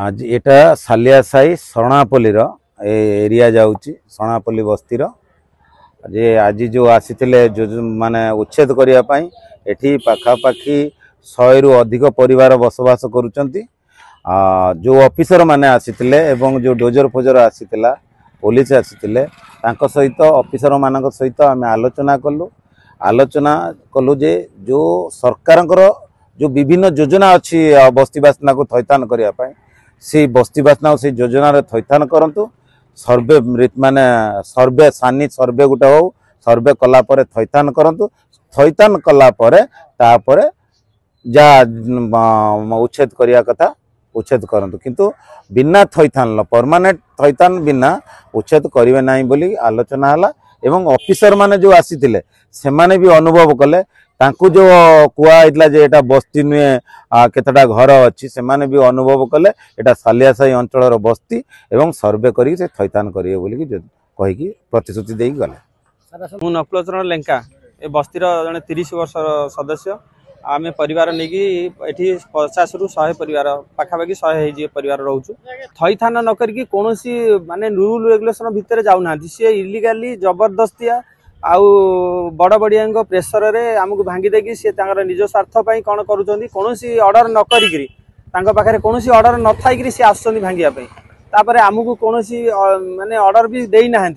आज एटा सालिया साई शरणापल्लीर एरिया जाऊँगी शरणापल्ली बस्तीर जे आज जो आसीथिले जो माने उच्छेद करने एठी पाखापाखी 100 रु अधिक परिवार बसवास करुचंती। जो ऑफिसर माने आसीथिले एवं जो डोजर फोजर आसीथिला पुलिस आसीथिले तांको सहित ऑफिसर मानक सहित आम आलोचना कलु जे जो सरकारंकर जो विभिन्न योजना अच्छी बस्तीवासिना को थैथान करने से बस्तीवासिना से योजन थैथान करंतु सर्वे माने सर्वे सानी सर्वे गोटे हो सर्वे कलापर थैथान करंतु थैथान कलापर तापर जा उच्छेद करिया कथा उच्छेद करंतु किंतु बिना थैथान परमानेंट थैथान बिना उच्छेद करिवे नाही बोली आलोचना हला। एवं ऑफिसर माने जो आसीथिले से माने भी अनुभव कले तांकु जो कुआ इतला जे एटा बस्ती नुए केतटा घर अच्छी से माने भी अनुभव कले एटा सालियासाई अंचलर बस्ती एवं सर्वे करी से थैथान करिए बोली कही प्रतिश्रुति देई गले। मु नकुलचरण लेंका ए बस्तीर जने 30 वर्ष सदस्य आमे परिवार नेगी एठी 50 रु 100 परिवार पाखापाखि 100 हे परिवार रहउछु। थैथान न करके कोनोसी माने रूल रेगुलेशन भितर जाउ ना से इलीगली जबरदस्तिया आउ बड़ बड़िया प्रेसर रे आमको भांगी देकी सी निज स्वार्थ पर कौन करुँच कौन अर्डर न करी पाखे कौन अर्डर न थी सी आसुँच भांगापी तापर आमको कौन माने अर्डर भी देना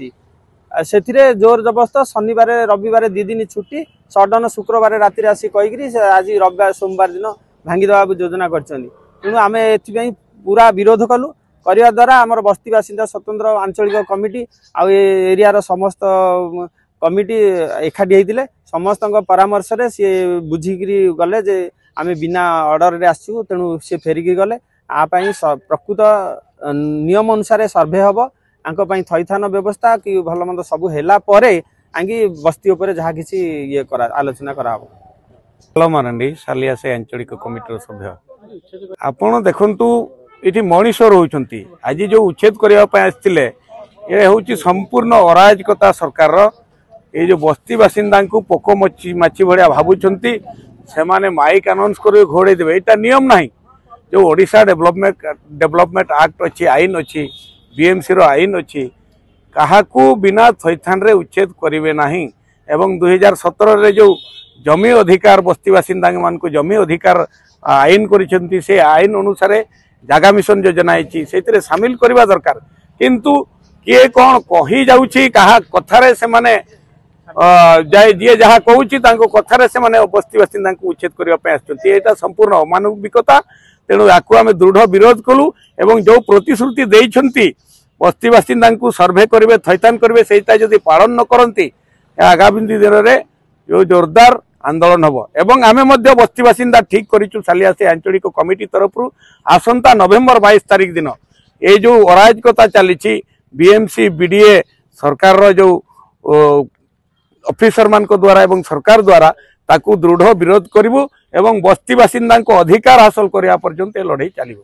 से जोर जबरदस्त शनिवार रविवार 2 दिन छुट्टी सडन शुक्रवार राति आसी कहीकि आज रविवार सोमवार दिन भांगीदेवा योजना करूँ आम ए पूरा विरोध कलु करने द्वारा आमर बस्ती बासिंदा स्वतंत्र आंचलिक कमिटी आउ एरिया समस्त कमिटी एकाठी होते समस्त परामर्श रे सी बुझिकी गले जे आमे बिना ऑर्डर रे आसू तेणु सी फेरिकी गले आपाई प्रकृत नियम अनुसार सर्वे हम आंपाई थैथान व्यवस्था कि भल मंद सब है आंगी बस्ती उपर जहाँ किसी ये आलोचना करा मारंडी सालियासाई आंचलिक कमिटी सभ्य आपण देखंतु इठी मनीष रोचंती आज जो उच्छेद करने आसते ये हूँ संपूर्ण अराजकता सरकार ये जो बस्ती बासिंदा को पोक माछी भाया भावुंट से माने माइक अनाउंस कर घोड़े देवे यहाँ नियम ना जो ओडिशा डेवलपमेंट एक्ट अच्छी आईन अच्छी बीएमसी रो आईन अच्छी क्या बिना थैथान रे उच्छेद करेंगे ना एवं 2017 रे जो जमी अधिकार बस्ती बासिंदा मान को जमी अधिकार आईन करिसेंती से आईन अनुसार जागा मिशन योजना है सामिल करवा दरकार किंतु किए कौन कही जाऊँगी क्या कथार से माने जी जहाँ कहूँ कथार से बस्ती बासिंदा उच्छेद करने संपूर्ण अमानविकता तेणु या दृढ़ विरोध कलु एवं जो प्रतिश्रुति देइछंती बस्ती बासिंदा सर्वे करेंगे थैथान करेंगे से जदि पालन न करती आगामी दिन में जो जोरदार आंदोलन हम एवं आमे बस्ती बासिंदा ठीक करूँ सालियासाई आंचलिक कमिटी तरफ आसंता नवेम्बर 22 तारिख दिन ये जो अराजकता चली बीएमसी बीडीए सरकार जो ऑफिसर मान द्वारा एवं सरकार द्वारा ताकू दृढ़ विरोध करिवु एवं बस्ती बासिंदा को अधिकार हासिल करिया पर्यंत लड़ाई चलिबो।